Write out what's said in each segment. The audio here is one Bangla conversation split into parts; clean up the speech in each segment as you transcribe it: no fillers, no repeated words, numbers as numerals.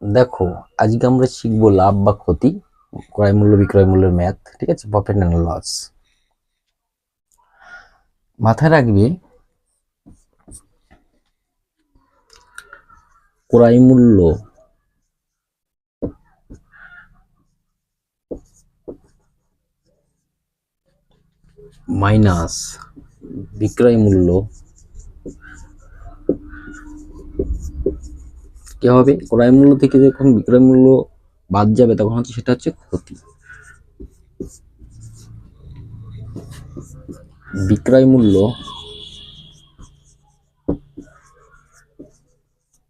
দেখো, আজকে আমরা শিখবো লাভ বা ক্ষতি, ক্রয় মূল্য বিক্রয় মূল্যের ম্যাথ। ঠিক আছে, প্রফিট এন্ড লস। মাথায় রাখবে, ক্রয় মূল্য মাইনাস বিক্রয় মূল্য কি হবে? ক্রয় মূল্য থেকে যখন বিক্রয় মূল্য বাদ যাবে তখন হচ্ছে সেটা হচ্ছে ক্ষতি। বিক্রয় মূল্য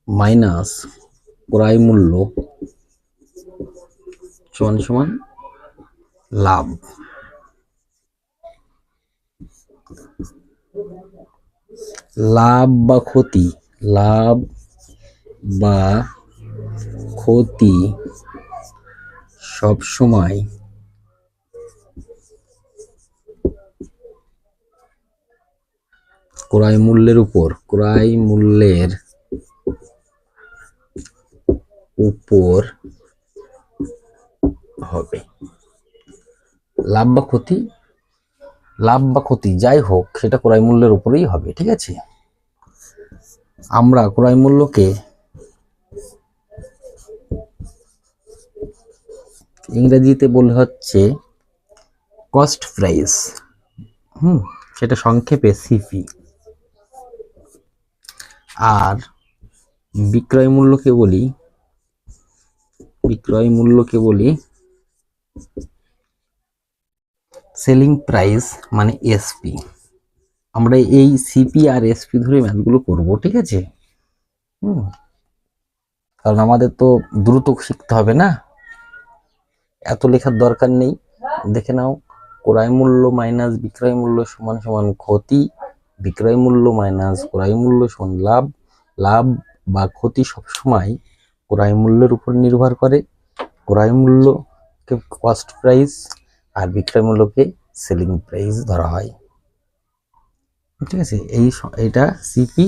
মাইনাস ক্রয় মূল্য সমান সমান লাভ। লাভ বা ক্ষতি, লাভ বা ক্ষতি সবসময় ক্রয় মূল্যের উপর হবে। লাভ বা ক্ষতি যাই হোক, সেটা ক্রয় মূল্যের উপরেই হবে। ঠিক আছে, আমরা ক্রয় মূল্যকে ইংরেজিতে বলে হচ্ছে কস্ট প্রাইস। সেটা সংক্ষেপে সিপি। আর বিক্রয় মূল্যকে বলি সেলিং প্রাইস, মানে এসপি। আমরা এই সিপি আর এসপি ধরে ম্যাথগুলো করব। ঠিক আছে, কারণ আমাদের তো দ্রুত শিখতে হবে না, এত লেখার দরকার নেই। দেখে নাও, ক্রয় মূল্য মাইনাস বিক্রয় মূল্য সমান সমান ক্ষতি, বিক্রয় মূল্য মাইনাস ক্রয় মূল্য সমান লাভ। লাভ বা ক্ষতি সবসময় ক্রয় মূল্যের উপর নির্ভর করে। ক্রয় মূল্যকে কস্ট প্রাইস আর বিক্রয় মূল্যকে সেলিং প্রাইস ধরা হয়। ঠিক আছে, এইটা সিপি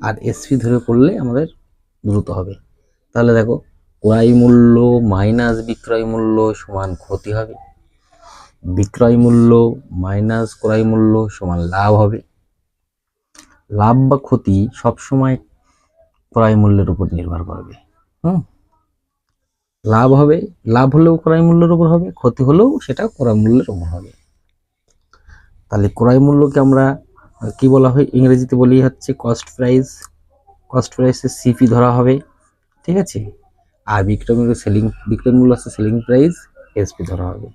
আর এসপি ধরে করলে আমাদের দ্রুত হবে। তাহলে দেখো, ক্রয় মূল্য মাইনাস বিক্রয় মূল্য সমান ক্ষতি হবে, বিক্রয় মূল্য মাইনাস ক্রয় মূল্য সমান লাভ হবে। লাভ বা ক্ষতি সবসময় ক্রয় মূল্যের উপর নির্ভর করবে। লাভ হলেও ক্রয় মূল্যের উপর হবে, ক্ষতি হলেও সেটা ক্রয় মূল্যের উপর হবে। তাহলে ক্রয় মূল্যকে আমরা কি বলা হয়? ইংরেজিতে বলি হচ্ছে কস্ট প্রাইস। কস্ট প্রাইসে সিপি ধরা হবে। ঠিক আছে, আর বিক্রয় মূল্য হচ্ছে সেলিং প্রাইস, এসপি ধরা হবে।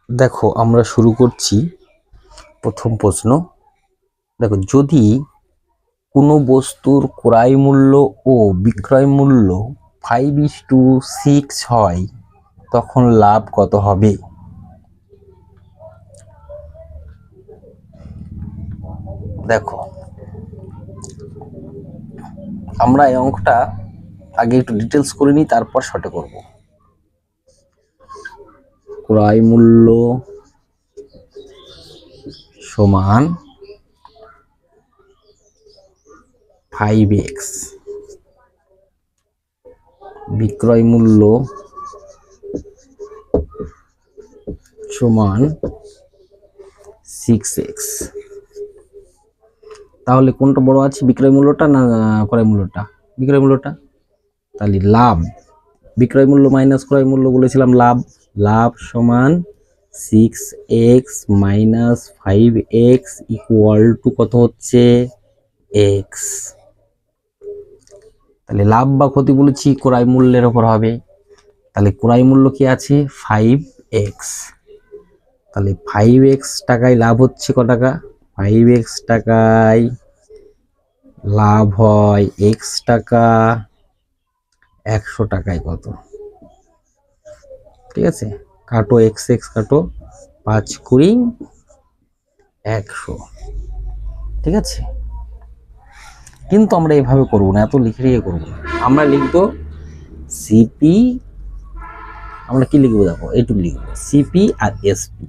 দেখো, আমরা শুরু করছি প্রথম প্রশ্ন। দেখো, যদি কোনো বস্তুর ক্রয় মূল্য ও বিক্রয় মূল্য 5:6 হয়, তখন লাভ কত হবে? দেখো, আমরা এই অঙ্কটা আগে একটু ডিটেলস করে নিই, তারপর শর্টে করব। ক্রয় মূল্য সমান 5x, বিক্রয় মূল্য সমান 6x। তাহলে কোনটা বড় আছে, বিক্রয় মূল্যটা না ক্রয় মূল্যটা? বিক্রয় মূল্যটা। তাহলে লাভ, বিক্রয় মূল্য মাইনাস ক্রয় মূল্য বলেছিলাম লাভ। লাভ সমান 6x minus 5x equal to কত হচ্ছে? x। তাহলে লাভ বা ক্ষতি বলেছি ক্রয় মূল্যের উপর হবে। তাহলে ক্রয় মূল্য কি আছে? 5x। তাহলে 5x টাকায় লাভ হচ্ছে কত টাকা? 5x টাকায় লাভ হয় x টাকা। 100 টাকায় কত? ঠিক আছে, কাটো x কাটো, 5 কুড়ি 100। ঠিক আছে, কিন্তু আমরা এভাবে করবো না, এত লিখে করবো না। আমরা লিখবো সিপি, আমরা কি লিখবো? দেখো, এইটুকু লিখবো সিপি আর এসপি।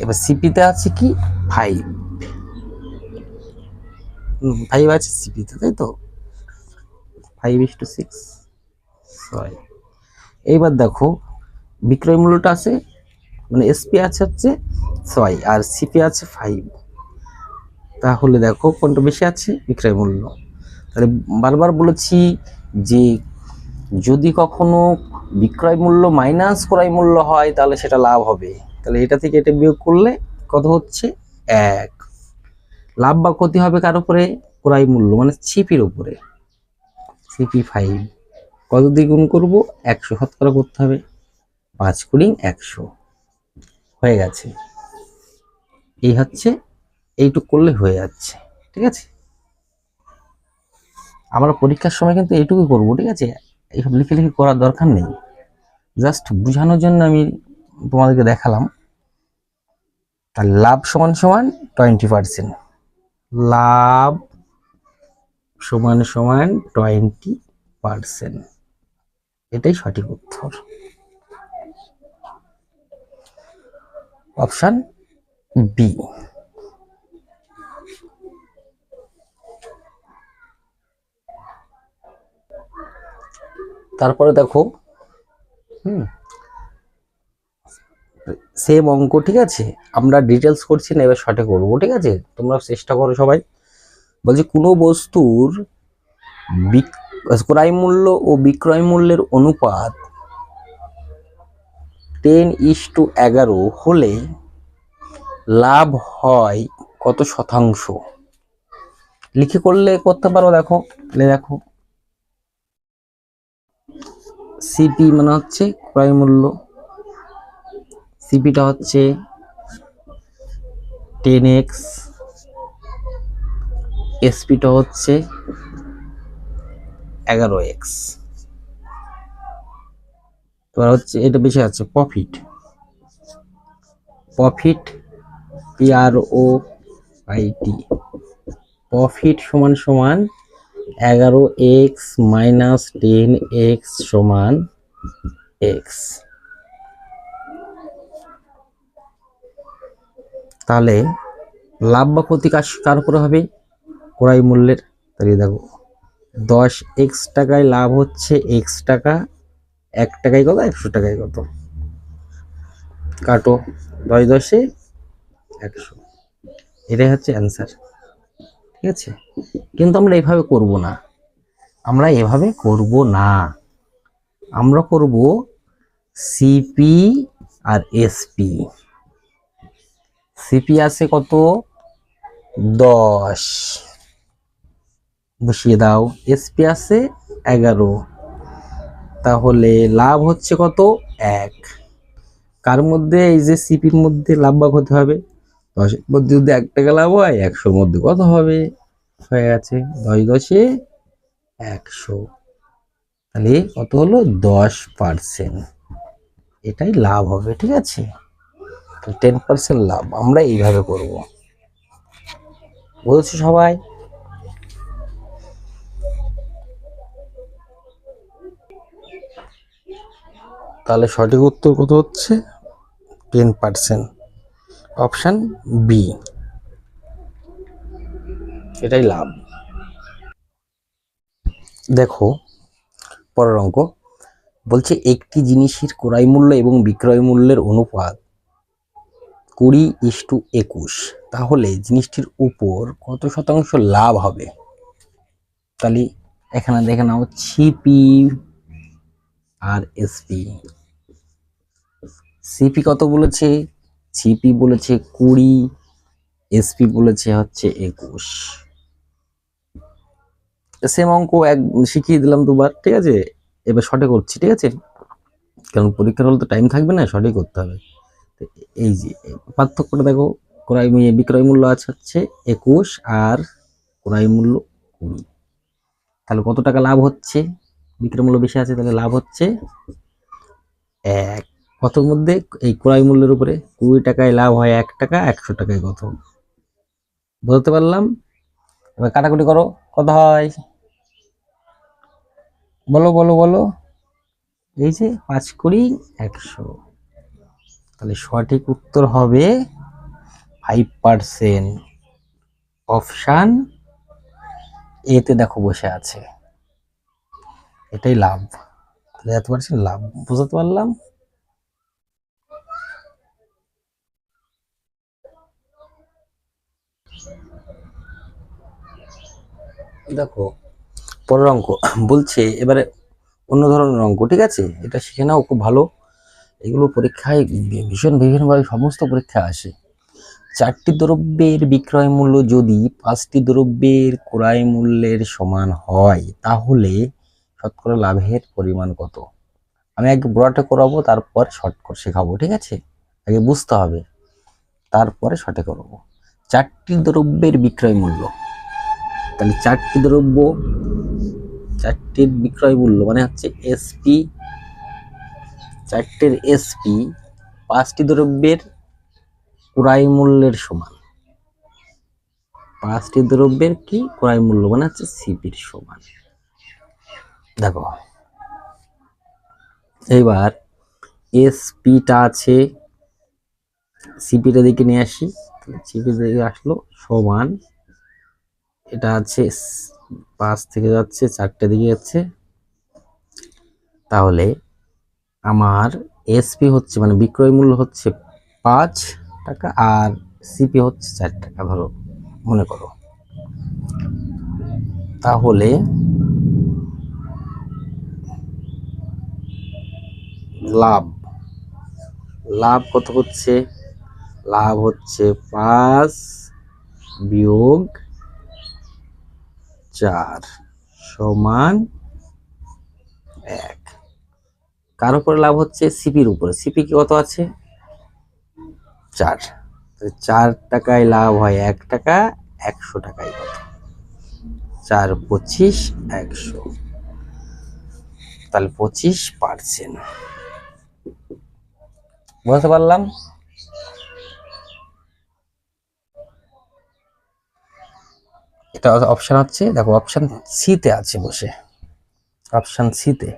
এবার সিপিতে আছে কি 5, 5 আছে সিপিতে, তাই তো 5:6, 6। এইবার দেখো বিক্রয় মূল্যটা আছে, মানে এসপি আছে হচ্ছে 6 আর সিপি আছে 5, তাহলে দেখো কোনটা বেশি আছে, বিক্রয় মূল্য। তাহলে বারবার বলেছি যে যদি কখনো বিক্রয় মূল্য মাইনাস ক্রয় মূল্য হয় তাহলে সেটা লাভ হবে। তাহলে এটা থেকে এটা বিয়োগ করলে কত হচ্ছে 1। লাভ বা ক্ষতি হবে কার উপরে, ক্রয় মূল্য মানে সিপির উপরে, সিপি 5। কত দিয়ে গুণ করবো, 100 শতকরা করতে হবে, 5 গুণ 100 হয়ে গেছে। এই হচ্ছে, এইটুক করলে হয়ে যাচ্ছে, ঠিক আছে। আমরা পরীক্ষার সময় কিন্তু এইটুকুই করবো, ঠিক আছে, এইসব লিখে লিখে করার দরকার নেই, জাস্ট বোঝানোর জন্য আমি তোমাদেরকে দেখালাম। তাহলে লাভ সমান সমান 20%, লাভ সমান সমান 20%, এটাই সঠিক উত্তর, অপশন বি। তারপরে দেখো সেম অঙ্ক, ঠিক আছে, আমরা ডিটেলস করছি না, এবার শর্টে করবো, ঠিক আছে, তোমরা চেষ্টা করো সবাই। বলছি কোনো বস্তুর ক্রয় মূল্য ও বিক্রয় মূল্যের অনুপাত 10:11 হলে লাভ হয় কত শতাংশ। লিখে করলে করতে পারো, দেখো দেখো সিপি মানে হচ্ছে ক্রয় মূল্য, সিপিটা হচ্ছে 10x, এসপিটা হচ্ছে 11x। এবার হচ্ছে এটা বেশি আছে প্রফিট, প্রফিট PROFIT, প্রফিট সমান সমান 11x মাইনাস 10x সমান x। তাহলে লাভ বা ক্ষতি কার উপরে হবে, ক্রয় মূল্যের। তাহলে দেখো 10x টাকায় লাভ হচ্ছে x টাকা, 1 টাকায় কত, 100 টাকায় কত, কাটো 10 10 100, এটাই হচ্ছে অ্যান্সার, ঠিক আছে। কিন্তু আমরা এভাবে করব না, আমরা এভাবে করব না, আমরা করব সিপি আর এসপি। সিপি আছে কত 10, বসিয়ে দাও, এসপি আছে 11, তাহলে লাভ হচ্ছে কত 1। কার মধ্যে, এই যে সিপির মধ্যে লাভ বা ক্ষতি হবে, 10-এর মধ্যে যদি 1 টাকা লাভ হয় 100-র মধ্যে কত হবে, হয়ে গেছে 10 10 100, তাহলে কত হলো 10%, এটাই লাভ হবে, ঠিক আছে। 10% লাভ আমরা এইভাবে করব, বলছি সবাই। তাহলে সঠিক উত্তর কত হচ্ছে 10%, অপশন বি, এটাই লাভ। দেখো পরের অঙ্ক বলছে একটি জিনিসের ক্রয় মূল্য এবং বিক্রয় মূল্যের অনুপাত 20:21, তাহলে জিনিসটির উপর কত শতাংশ লাভ হবে। তাহলে এখানে দেখে নাও সিপি আর এসপি। সিপি কত বলেছে, সিপি বলেছে 20, এসপি বলেছে হচ্ছে 21। সেম অঙ্ক এক শিখিয়ে দিলাম দুবার, ঠিক আছে, এবার শর্টে করছি, ঠিক আছে, কারণ পরীক্ষার হলে তো টাইম থাকবে না, শর্টে করতে হবে। এই যে পার্থক্যটা দেখো, বিক্রয় মূল্য আছে হচ্ছে 21 আর ক্রয় মূল্য 20, তাহলে কত টাকা লাভ হচ্ছে, বিক্রয় মূল্য বেশি আছে তাহলে লাভ হচ্ছে 1। কতর মধ্যে, এই ক্রয় মূল্যের উপরে, 20 টাকায় লাভ হয় 1 টাকা, 100 টাকায় কত, বলতে পারলাম। এবার কাটাকুটি করো, কত হয়, বলো বলো বলো, এই যে 5 কুড়ি 100, তাহলে সঠিক উত্তর হবে 5%। অপশান এতে দেখো বসে আছে, এটাই লাভ। তাহলে এত পার্সেন্ট লাভ বুঝতে পারলাম। দেখো পরের অঙ্ক বলছে, এবারে অন্য ধরনের অঙ্ক, ঠিক আছে, এটা শিখে নাও, খুব ভালো। এগুলো পরীক্ষায় বিভিন্নভাবে সমস্ত পরীক্ষা আসে। 4টি দ্রব্যের বিক্রয় মূল্য যদি 5টি দ্রব্যের ক্রয় মূল্যের সমান হয় তাহলে শতকরা লাভের পরিমাণ কত? আমি আগে বড়টা করাবো, তারপর শর্ট করে শেখাবো, ঠিক আছে? আগে বুঝতে হবে, তারপরে শর্টে করাবো। 4টি দ্রব্যের বিক্রয় মূল্য, তাহলে 4টি দ্রব্য, 4টির বিক্রয় মূল্য মানে হচ্ছে এসপি, 4টির এসপি 5টি দ্রব্যের ক্রয় মূল্যের সমান। 5টি দ্রব্যের কি ক্রয় মূল্য মানে হচ্ছে সিপির সমান। দেখো এইবার এসপিটা আছে, সিপিটা দিকে নিয়ে আসি, সিপি দিকে আসলো সমান, এটা আছে 5 থেকে যাচ্ছে 4টে দিকে যাচ্ছে, তাহলে আমার এসপি হচ্ছে মানে বিক্রয় মূল্য হচ্ছে 5 টাকা আর সিপি হচ্ছে 4 টাকা ধরো মনে করো। তাহলে লাভ, লাভ কত হচ্ছে? লাভ হচ্ছে 5 বিয়োগ 4 সমান 1। কার উপরে লাভ হচ্ছে? সিপির উপরে। সিপি কি কত আছে? 4। 4 টাকায় লাভ হয় 1 টাকা, 100 টাকায় কত? 4 25 100, তাহলে 25%। বুঝতে পারলাম? এটা অপশন হচ্ছে, দেখো অপশন সিতে আছে বসে, অপশন সিতে।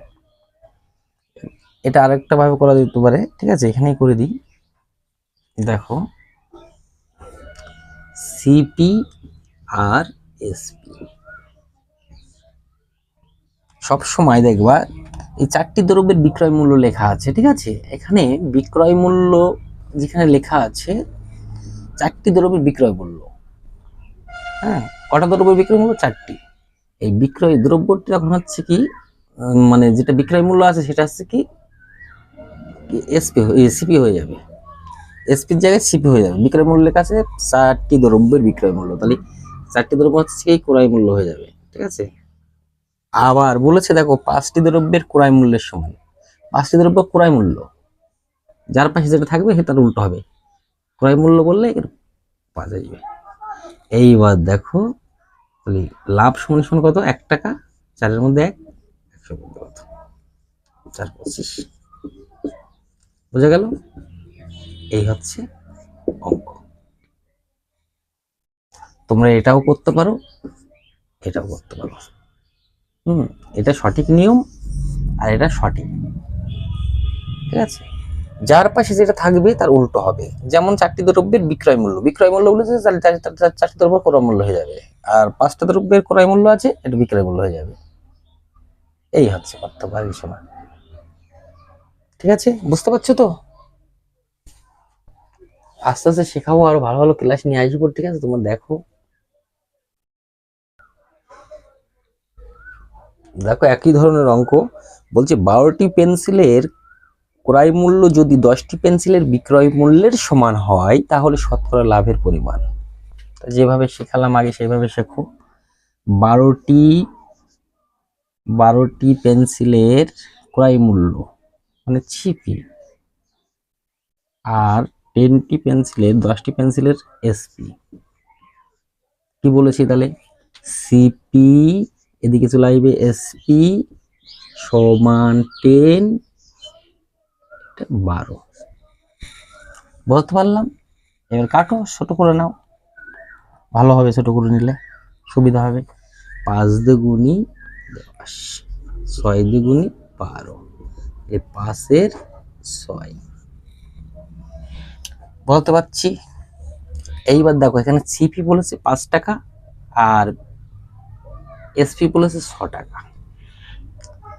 এটা আরেকটা ভাবে করা যেতে পারে, ঠিক আছে, এখানেই করে দিই। দেখো সিপি আর এসপি সব সময় দেখবা এই 4টি দ্রব্যের বিক্রয় মূল্য লেখা আছে, ঠিক আছে? এখানে বিক্রয় মূল্য যেখানে লেখা আছে 4টি দ্রব্যের বিক্রয় মূল্য, হ্যাঁ, কটা দ্রব্যের বিক্রয় মূল্য? 4টি। এই বিক্রয় দ্রব্যটি এখন হচ্ছে কি মানে যেটা বিক্রয় মূল্য আছে সেটা হচ্ছে কি এসপি সিপি হয়ে যাবে, এসপির জায়গায় সিপি হয়ে যাবে। বিক্রয় মূল্য লেখা আছে 4টি দ্রব্যের বিক্রয় মূল্য, তাহলে 4টি দ্রব্য হচ্ছে কি ক্রয় মূল্য হয়ে যাবে, ঠিক আছে? আবার বলেছে দেখো 5টি দ্রব্যের ক্রয় মূল্যের সমান। 5টি দ্রব্য ক্রয় মূল্য, যার পাশে যেটা থাকবে সে তার উল্টো হবে, ক্রয় মূল্য বললে পাওয়া যাবে। এইবার দেখো তাহলে লাভ সমান সমান কত? 1 টাকা, 4-এর মধ্যে 1, 100 মধ্যে কত? 4 25। বোঝা গেল? এই হচ্ছে অঙ্ক। তোমরা এটাও করতে পারো, এটাও করতে পারো। এটা সঠিক নিয়ম আর এটা সঠিক, ঠিক আছে? যার পাশে যেটা থাকবে তার উল্টো হবে। যেমন 4টি দ্রব্যের বিক্রয় মূল্য, বিক্রয় মূল্য বলেছে 4টি দ্রব্য ক্রয় মূল্য হয়ে যাবে, আর 5টা দ্রব্যের ক্রয় মূল্য আছে, এটা বিক্রয় মূল্য হয়ে যাবে। এই হচ্ছে পার্থক্য, আর কিছু না। ঠিক আছে, বুঝতে পারছো তো? আস্তে আস্তে শেখাবো, আরো ভালো ভালো ক্লাস নিয়ে আসবো, ঠিক আছে? তোমরা দেখো, দেখো একই ধরনের অঙ্ক বলছে 12টি পেন্সিলের ক্রয় মূল্য যদি 10টি পেন্সিলের বিক্রয় মূল্যের সমান হয় তাহলে শতকরা লাভের পরিমাণ। যেভাবে শেখালাম আগে সেভাবে শেখো। 12টি পেন্সিলের ক্রয় মূল্য মানে সিপি আর 10টি পেন্সিলের এসপি। কি বলেছি তাহলে? সিপি এদিকে চলে আসবে, এসপি সমান 10, 12। বলতে পারলাম? এবার কাটো, ছোট করে নাও, ভালো হবে, ছোট করে নিলে সুবিধা হবে। 5 দুগুণি 10, 6 দুগুণি 12, এই 5-এর 6। বলতে পারছি? এইবার দেখো এখানে সিপি বলেছে 5 টাকা আর এসপি বলেছে 6 টাকা।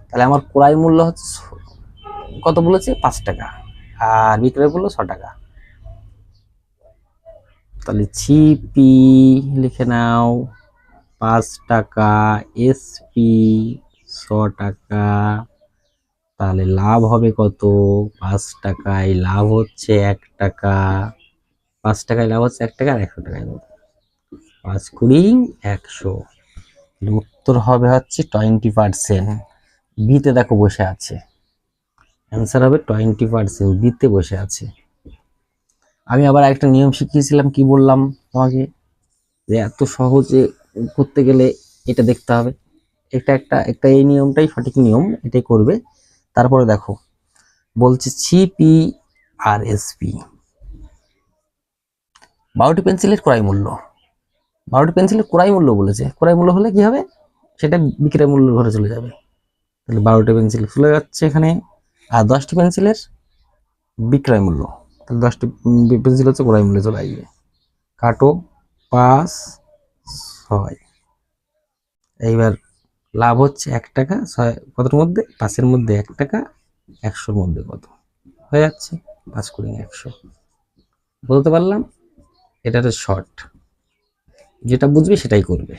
তাহলে আমার ক্রয় মূল্য হচ্ছে কত বলেছে 5 টাকা আর বিক্রয় মূল্য 6 টাকা। তাহলে সিপি লিখে নাও 5 টাকা, এসপি 6 টাকা। তাহলে লাভ হবে কত? 5 টাকায় লাভ হচ্ছে 1 টাকা। 5 টাকায় লাভ হচ্ছে 1 টাকা আর 100 টাকায় লাভ। 5 কুড়ি 100। উত্তর হবে হচ্ছে 20%। বিতে দেখো বসে আছে, অ্যান্সার হবে 20%, বিতে বসে আছে। আমি আবার একটা নিয়ম শিখিয়েছিলাম, কি বললাম তোমাকে, যে এত সহজে করতে গেলে এটা দেখতে হবে, এটা একটা এই নিয়মটাই সঠিক নিয়ম, এটাই করবে। তারপরে দেখো বলছে সিপি আর এসপি, 12টি পেন্সিলের ক্রয় মূল্য, 12টি পেন্সিলের ক্রয় মূল্য বলেছে। ক্রয় মূল্য হলে কি হবে, সেটা বিক্রয় মূল্য ঘরে চলে যাবে। তাহলে 12টি পেন্সিল চলে যাচ্ছে এখানে। আর 10টি পেন্সিলের বিক্রয় মূল্য, তাহলে 10টি পেন্সিল হচ্ছে ক্রয় মূল্য চলে আসবে। কাটো 5 6। এইবার লাভ হচ্ছে 1 টাকা, 6 কতর মধ্যে, 5-এর মধ্যে 1 টাকা, 100-র মধ্যে কত হয়ে যাচ্ছে 5 কুড়ি 100। বলতে পারলাম। এটা একটা শর্ট, যেটা বুঝবে সেটাই করবে।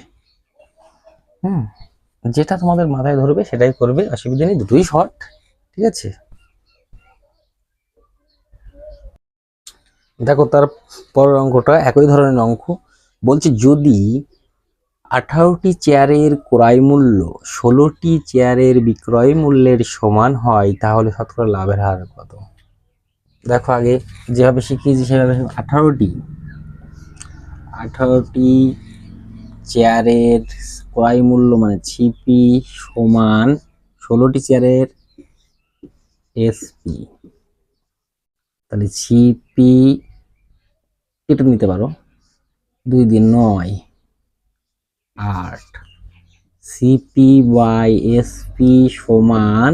যেটা তোমাদের মাথায় ধরবে সেটাই করবে, অসুবিধা নেই, দুটোই শর্ট। ঠিক আছে, দেখো তার পরের অঙ্কটা একই ধরনের অঙ্ক। বলছে যদি 18টি চেয়ারের ক্রয় মূল্য 16টি চেয়ারের বিক্রয় মূল্যের সমান হয় তাহলে শতকরা লাভের হার কত? দেখো আগে যেভাবে শিখিয়েছি সেভাবে 18টি চেয়ারের ক্রয় মূল্য মানে সিপি সমান 16টি চেয়ারের এসপি। তাহলে সিপি কেটে নিতে পারো, 2 দিয়ে 9 8, সিপি বাই এসপি সমান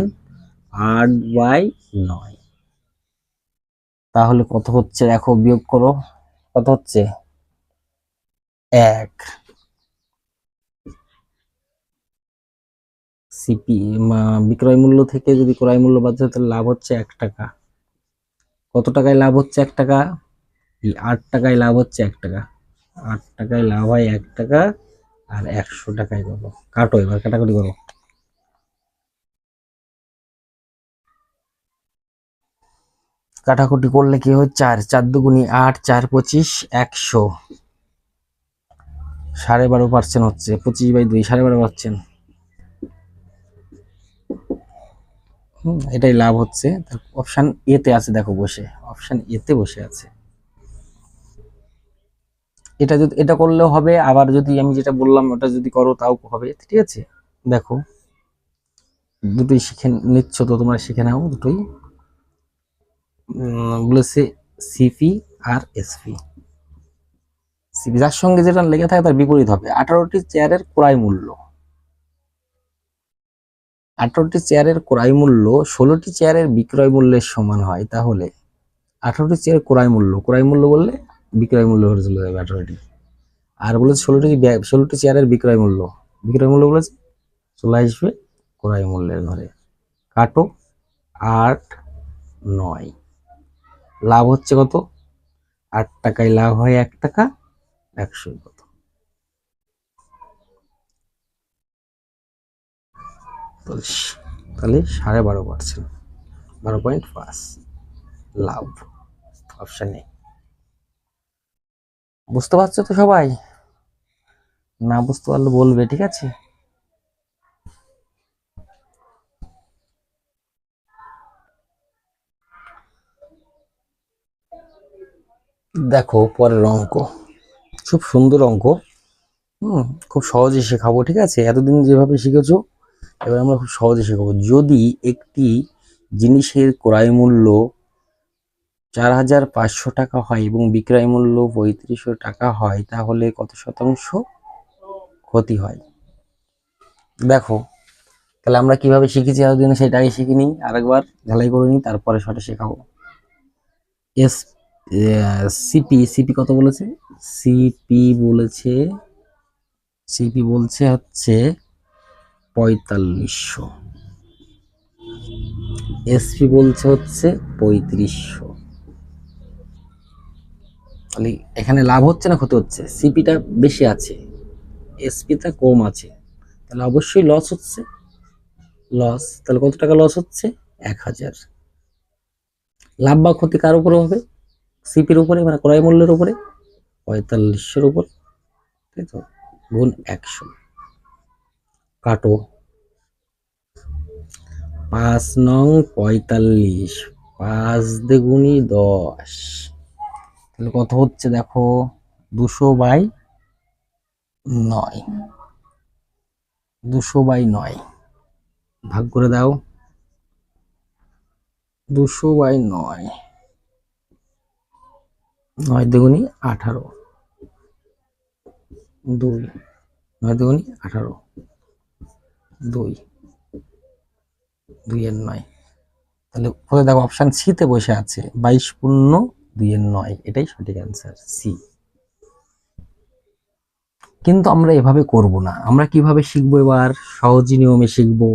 8/9। তাহলে কত হচ্ছে দেখো, বিয়োগ করো, কত হচ্ছে 1। সিপি বিক্রয় মূল্য থেকে যদি ক্রয় মূল্য বাদ যায় তাহলে লাভ হচ্ছে 1 টাকা। কত টাকায় লাভ হচ্ছে 1 টাকা? 8 টাকায় লাভ হচ্ছে 1 টাকা। 8 টাকায় লাভ হয় 1 টাকা আর 100 টাকায় কত? কাটো, এবার কাটাকুটি করো। কাটাকুটি করলে কি হয়, 4 4 দুগুনি 8, 4 25, 100, 12.5% হচ্ছে, 25/2 12.5%। এটাই লাভ হচ্ছে। অপশন এতে আছে, দেখো বসে, অপশন এতে বসে আছে। এটা যদি এটা করলেও হবে, আবার যদি আমি যেটা বললাম ওটা যদি করো তাও হবে। ঠিক আছে, দেখো দুটোই শিখে নিচ্ছ তো তোমরা, শিখে নাও দুটোই। বলেছে সিপি আর এসপি। সিপি যার সঙ্গে যেটা লেগে থাকে তার বিপরীত হবে। 18টি চেয়ারের ক্রয় মূল্য, 18টি চেয়ারের ক্রয় মূল্য 16টি চেয়ারের বিক্রয় মূল্যের সমান হয় তাহলে 18টি চেয়ারের ক্রয় মূল্য বললে বিক্রয় মূল্য হয়ে চলে যাবে 18টি। আর বলেছে 16টি চেয়ারের বিক্রয় মূল্য বলেছে চলে আসবে ক্রয় মূল্যের ঘরে। কাটো 8 9, লাভ হচ্ছে কত? 8 টাকায় লাভ হয় 1 টাকা, 100 কত? তাহলে 12.5%, 12.5 লাভ অপশানে। বুঝতে পারছো তো সবাই? না বুঝতে পারলে বলবে, ঠিক আছে? দেখো পরের অঙ্ক, খুব সুন্দর অঙ্ক। খুব সহজে শেখাবো, ঠিক আছে? এতদিন যেভাবে শিখেছো এবার আমরা খুব সহজে শেখাবো। যদি একটি জিনিসের ক্রয় মূল্য 4,500 টাকা হয় এবং বিক্রয় মূল্য 3500 টাকা হয় তাহলে কত শতাংশ ক্ষতি হয়? দেখো তাহলে আমরা কিভাবে শিখেছি এতদিন সেটাই শিখে নিই, আরেকবার ঝালাই করে নিই, তারপরে সেটা শেখাবো। সিপি সিপি কত বলেছে? সিপি বলেছে, সিপি বলছে হচ্ছে 4500, এসপি বলছে হচ্ছে 3500। তাহলে এখানে লাভ হচ্ছে না ক্ষতি হচ্ছে? সিপিটা বেশি আছে, এসপিটা কম আছে, তাহলে অবশ্যই লস হচ্ছে, লস। তাহলে কত টাকা লস হচ্ছে? 1000। লাভ বা ক্ষতি কার উপরে হবে? সিপির উপরে, মানে ক্রয় মূল্যের উপরে, 4500-এর উপর, তাই তো, গুণ 100। কাটো, 5 নং 45, 5 দ্বিগুণী 10, তাহলে কত হচ্ছে দেখো? 200/9, 200/9 ভাগ করে দাও। 200/9, 9 দ্বিগুণী 18, 2, 9 দ্বিগুণী 18, 2, 2 এর 9। তাহলে কোথায় দেখো? অপশন সি তে বসে আছে, 22 পূর্ণ 2 এর 9, এটাই সঠিক অ্যান্সার, সি। কিন্তু আমরা এভাবে করব না, আমরা কিভাবে শিখবো? এবার সহজ নিয়মে শিখবো।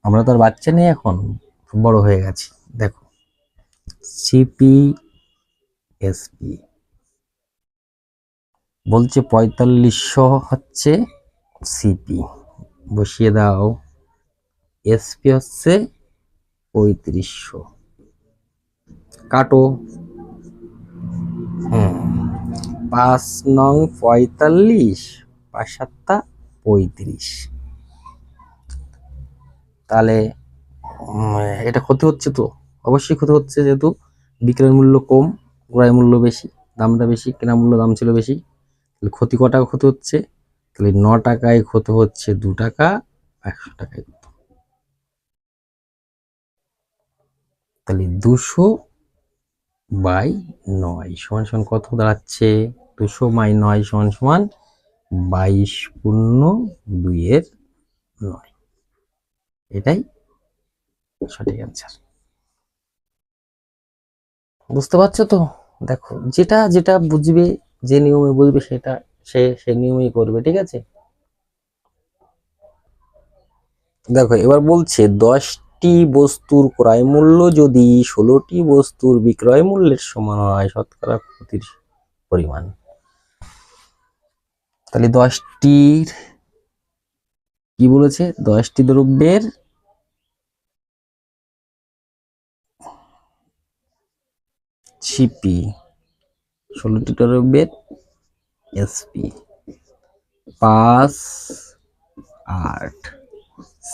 আমরা তো আর বাচ্চা নেই, এখন বড় হয়ে গেছি। দেখো, সিপি এসপি বলছে 4500 হচ্ছে সিপি, বসিয়ে দাও। এসপি হচ্ছে 3500, কাটো। 5 নং 45, 5 7 35, তাহলে এটা ক্ষতি হচ্ছে তো? অবশ্যই ক্ষতি হচ্ছে, যেহেতু বিক্রয় মূল্য কম, ক্রয় মূল্য বেশি, দামটা বেশি, কেনা মূল্য দাম ছিল বেশি। তাহলে ক্ষতি ক টাকা ক্ষতি হচ্ছে? তাহলে 9 টাকায় ক্ষতি হচ্ছে 2 টাকা, 100 টাকায়। তাহলে 200/9 সমান সমান কত দাঁড়াচ্ছে? 200/9 সমান সমান 22 পূর্ণ 2 এর 9, এটাই সঠিক অ্যান্সার। বুঝতে পারছো তো? দেখো, যেটা যেটা বুঝবে, যে নিয়মে বুঝবে, সেটা সে নিয়মেই করবে, ঠিক আছে? দেখো, এবার বলছে 10টি বস্তুর ক্রয় মূল্য যদি 16টি বস্তুর বিক্রয় মূল্যের সমান হয়, শতকরা ক্ষতির পরিমাণ। তাহলে 10টির কি বলেছে? 10টি দ্রব্যের সিপি, 16টি দ্রব্যের এসপি, 5 8,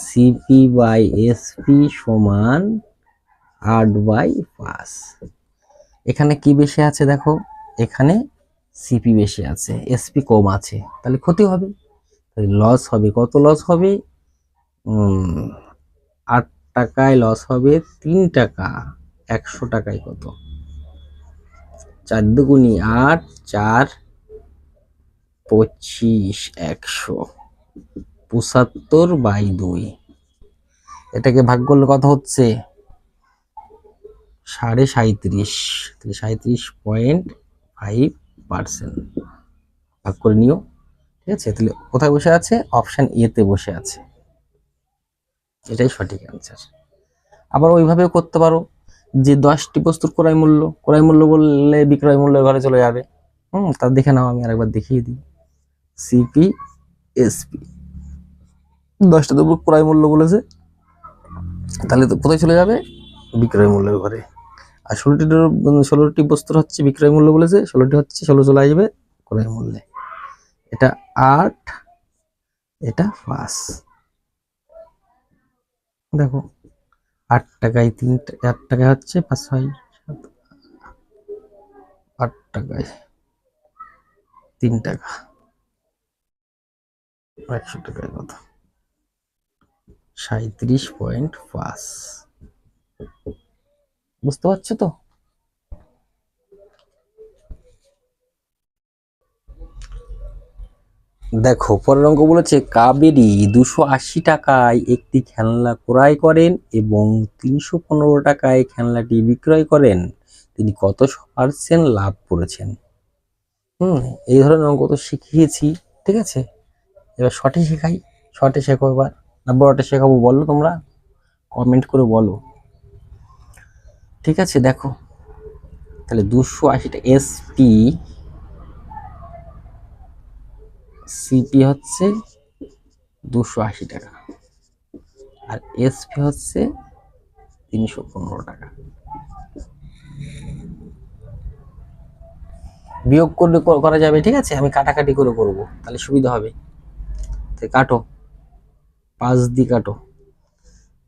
সিপি/এসপি সমান 8/5। এখানে কি বেশি আছে দেখো? এখানে সিপি বেশি আছে, এসপি কম আছে, তাহলে ক্ষতি হবে, তাহলে লস হবে। কত লস হবে? 8 টাকায় লস হবে 3 টাকা, 100 টাকায় কত? 4 দুগুণী 8, 4 25, 100, 75/2। এটাকে ভাগ করলে কত হচ্ছে? 37.5, 37.5% ভাগ করে নিও, ঠিক আছে? তাহলে কোথায় বসে আছে? অপশন এ তে বসে আছে, এটাই সঠিক অ্যান্সার। আবার ওইভাবেও করতে পারো যে 10টি বস্তুর ক্রয় মূল্য বললে বিক্রয় মূল্যের ঘরে চলে যাবে। তা দেখে নাও, আমি আরেকবার দেখিয়ে দিই। সিপি এসপি 10টা দ্রব্য ক্রয় মূল্য বলেছে, তাহলে তো কোথায় চলে যাবে? বিক্রয় মূল্যের ঘরে। আর 16টি বস্তুর হচ্ছে বিক্রয় মূল্য বলেছে, 16টি হচ্ছে 16 চলে আসবে ক্রয় মূল্যে। এটা 8, এটা 5। দেখো, 8 টাকায় 8 টাকায় হচ্ছে 5 6 7, 8 টাকায় 3 টাকা, 100 টাকায় কত? 37.5। বুঝতে পারছো তো? দেখো, পরের অঙ্ক বলেছে কাবেরী 280 টাকায় একটি খেলনা ক্রয় করেন এবং 315 টাকায় খেলনাটি বিক্রয় করেন। তিনি কত পার্সেন্ট লাভ করেছেন। এই ধরনের অঙ্ক তো শিখিয়েছি, ঠিক আছে। এবার শর্টে শেখাই, শর্টে শেখো এবার না বড়টা শেখাবো বলো, তোমরা কমেন্ট করে বলো, ঠিক আছে। দেখো তাহলে 280টা এসপি, সিপি হচ্ছে 280 টাকা আর এসপি হচ্ছে 315 টাকা। বিয়োগ করলে করা যাবে, ঠিক আছে। আমি কাটাকাটি করে করব, তাহলে সুবিধা হবে। কাটো, 5 দিয়ে কাটো,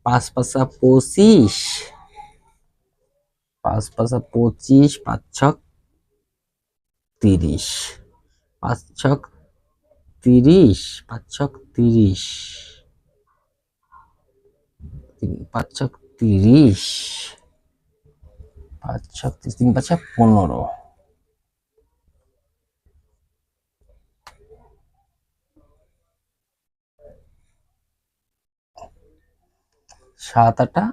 5 পাঁচা 25, 5 পাঁচা 25, 5 ছক 30, 5 ছক 30, 5 ছক 30, 5 ছক 30, 5 ছক 3 5 15, 7 8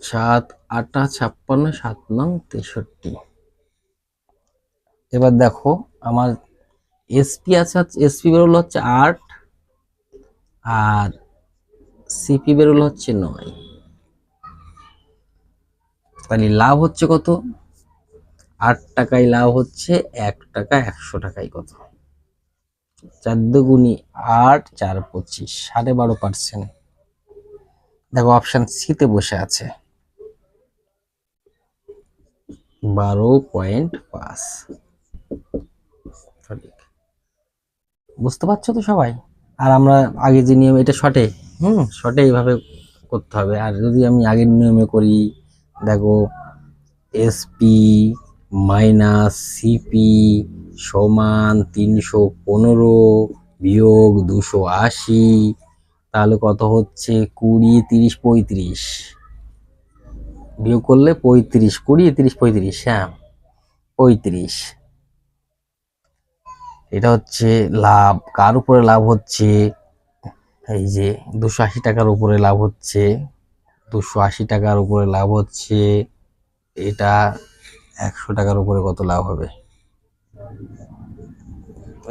7 8 56, 7 9 63। এবার দেখো আমার এসপি আছে, এসপি বেরোলো হচ্ছে 8 আর সিপি বেরোলো হচ্ছে 9। তাহলে লাভ হচ্ছে কত? 8 টাকায় লাভ হচ্ছে 1 টাকা 100 টাকায় কত? 4 দুগুনি 8, 4 25, 12.5%। দেখো অপশন সিতে বসে আছে 12.5। সঠিক, বুঝতে পারছো তো সবাই? আর আমরা আগে যে নিয়ম, এটা শর্টে, শর্টে এইভাবে করতে হবে। আর যদি আমি আগের নিয়মে করি, দেখো এসপি মাইনাস সিপি সমান 315 বিয়োগ 280, তাহলে কত হচ্ছে? 20 30 35, বিয়োগ করলে 35, 20 30 35, হ্যাঁ 35। এটা হচ্ছে লাভ। কার উপরে লাভ হচ্ছে? এই যে 280 টাকার উপরে লাভ হচ্ছে, 280 টাকার উপরে লাভ হচ্ছে। এটা 100 টাকার উপরে কত লাভ হবে?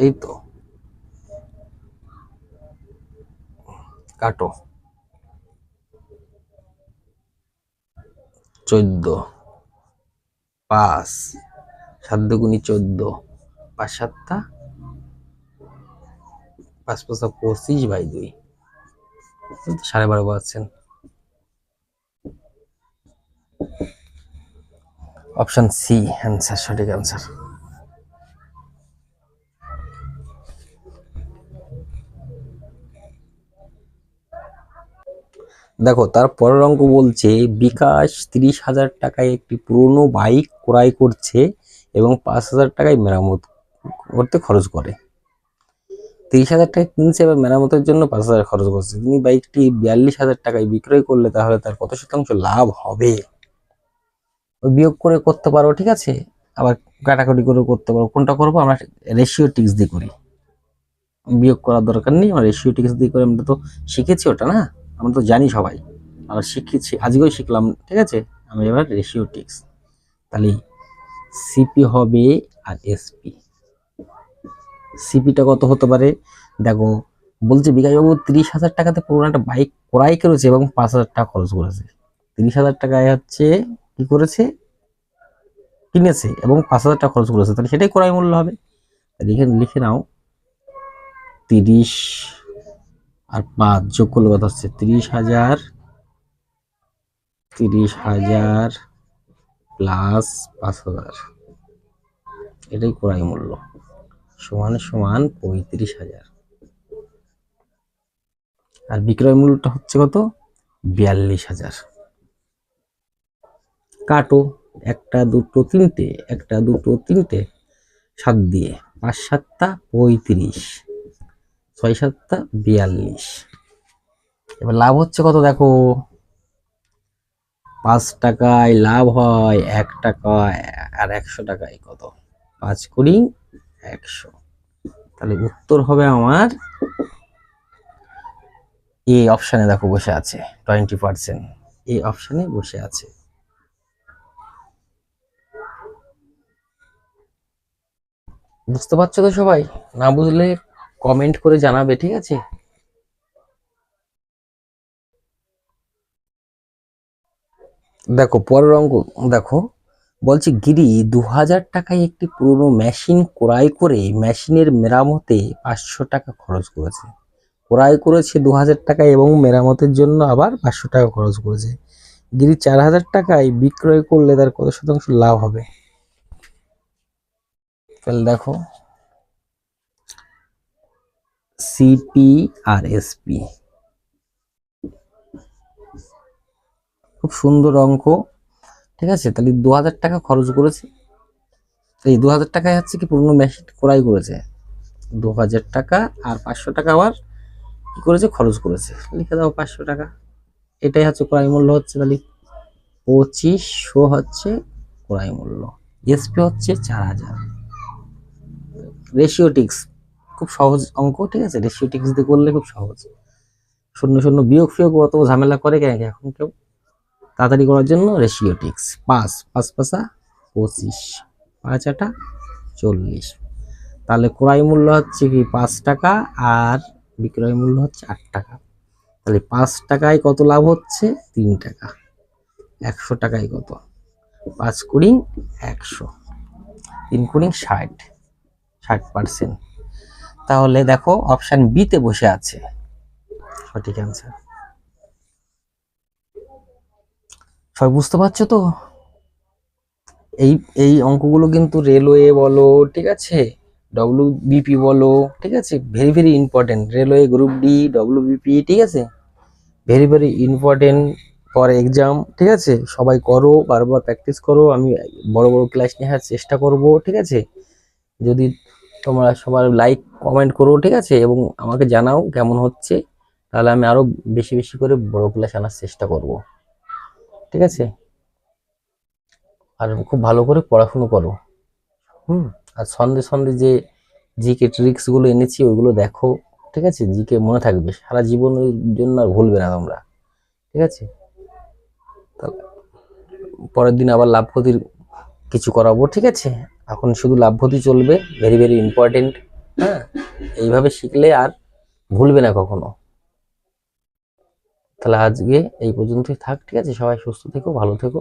এই তো, কাটো, 14, 5 7 দুগুনি 14, 5 7 5 5 25/2, 12.5%। অপশন সি অ্যান্সার, সঠিক অ্যান্সার। দেখো তার পরের অঙ্ক বলছে বিকাশ 30,000 টাকায় একটি পুরনো বাইক ক্রয় করছে এবং 5,000 টাকায় মেরামত করতে খরচ করে। 30,000 টাকা কিনছে এবং মেরামতের জন্য 5,000 খরচ করছে। তিনি বাইকটি 42,000 টাকায় বিক্রয় করলে তাহলে তার কত শতাংশ লাভ হবে? বিয়োগ করে করতে পারো, ঠিক আছে, আবার কাটাকাটি করে করতে পারো। কোনটা করবো? আমরা রেশিও টিক্স দিয়ে করি, বিয়োগ করার দরকার নেই। আমরা রেশিও টিক্স দিয়ে করে, আমরা তো শিখেছি ওটা, না আমরা তো জানি সবাই, আমরা শিখেছি, আজকেও শিখলাম, ঠিক আছে। আমি এবার রেশিও টিক্স, তাহলে সিপি হবে আর এসপি। সিপিটা কত হতে পারে? দেখো বলছে বিকাশবাবু 30,000 টাকাতে পুরোনো একটা বাইক ক্রয় করেছে এবং 5,000 টাকা খরচ করেছে। 30,000 টাকায় হচ্ছে কি করেছে? কিনেছে এবং 5,000 টাকা খরচ করেছে, তাহলে সেটাই ক্রয় মূল্য হবে। এখানে লিখে নাও 30 আর 5 যোগ করলে কত হচ্ছে? 30,000, 30,000 প্লাস 5,000, এটাই ক্রয় মূল্য, সমান সমান 35,000। আর বিক্রয় মূল্যটা হচ্ছে কত? 42,000। কাটো, 1 2 3, 1 2 3, 7 দিয়ে, 5 7 35, 6 7 42। এবার লাভ হচ্ছে কত? দেখো 5 টাকায় লাভ হয় 1 টাকা আর 100 টাকায় কত? 5 কুড়ি 100। তাহলে উত্তর হবে আমার এই অপশানে। দেখো বসে আছে 20%, এই অপশানে বসে আছে। বুঝতে পারছো তো সবাই? না বুঝলে কমেন্ট করে জানাবে, ঠিক আছে? দেখো পরের অঙ্ক, দেখো বলছে গিরি 2000 টাকায় একটি পুরনো মেশিন ক্রয় করে মেশিনের মেরামতে 500 টাকা খরচ করেছে। ক্রয় করেছে 2000 টাকায় এবং মেরামতের জন্য আবার 500 টাকা খরচ করেছে। গিরি 4000 টাকায় বিক্রয় করলে তার কত শতাংশ লাভ হবে? তাহলে দেখো সিপি আর এসপি, খুব সুন্দর অঙ্ক, ঠিক আছে? তাহলে 2000 টাকা খরচ করেছে, এই 2000 টাকায় হচ্ছে কি পুরনো মেশিন ক্রয় করেছে, 2000 টাকা আর 500 টাকা আবার কি করেছে, খরচ করেছে। লিখে দাও 500 টাকা, এটাই হচ্ছে ক্রয় মূল্য হচ্ছে। তাহলে 2500 হচ্ছে ক্রয় মূল্য। এসপি হচ্ছে 4000। রেশিওটিক্স খুব সহজ অঙ্ক, ঠিক আছে? রেশিওটিক্স দিয়ে করলে খুব সহজ। শূন্য শূন্য বিয়োগ ফিয়োগ অত ঝামেলা করে কেন এখন কেউ? তাড়াতাড়ি করার জন্য রেশিওটিক্স। 5 5 5 25, 5 8 40। তাহলে ক্রয় মূল্য হচ্ছে কি 5 টাকা আর বিক্রয় মূল্য হচ্ছে 8 টাকা। তাহলে 5 টাকায় কত লাভ হচ্ছে? 3 টাকা। 100 টাকায় কত? 5 কুড়ি 100, 3 কুড়ি 60, 60%। তাহলে দেখো অপশন বি তে বসে আছে সঠিক অ্যান্সার। সবাই বুঝতে পারছো তো? এই এই অঙ্কগুলো কিন্তু রেলওয়ে বলো, ঠিক আছে, ডব্লিউবিপি বলো, ঠিক আছে, very very important. Railway group D, WBP, ঠিক আছে, very very important for exam, ঠিক আছে? সবাই করো, বারবার প্র্যাকটিস করো। আমি বড় বড় ক্লাস নেওয়ার চেষ্টা করব, ঠিক আছে? যদি তোমরা সবার লাইক কমেন্ট করো, ঠিক আছে, এবং আমাকে জানাও কেমন হচ্ছে, তাহলে আমি আরো বেশি বেশি করে বড় ক্লাস আনার চেষ্টা করব, ঠিক আছে? আর খুব ভালো করে পড়াশুনো করো। হুম। আর সন্ধে সন্ধে যে জিকে ট্রিক্স গুলো এনেছি ওইগুলো দেখো, ঠিক আছে? জিকে মনে থাকবে সারা জীবনের জন্য, আর ভুলবে না তোমরা, ঠিক আছে? তাহলে পরের দিন আবার লাভ ক্ষতির কিছু করাবো, ঠিক আছে? এখন শুধু লাভ ক্ষতি চলবে, ভেরি ভেরি ইম্পর্টেন্ট। হ্যাঁ, এইভাবে শিখলে আর ভুলবে না কখনো। তাহলে আজকে এই পর্যন্তই থাক, ঠিক আছে? সবাই সুস্থ থেকো, ভালো থেকো।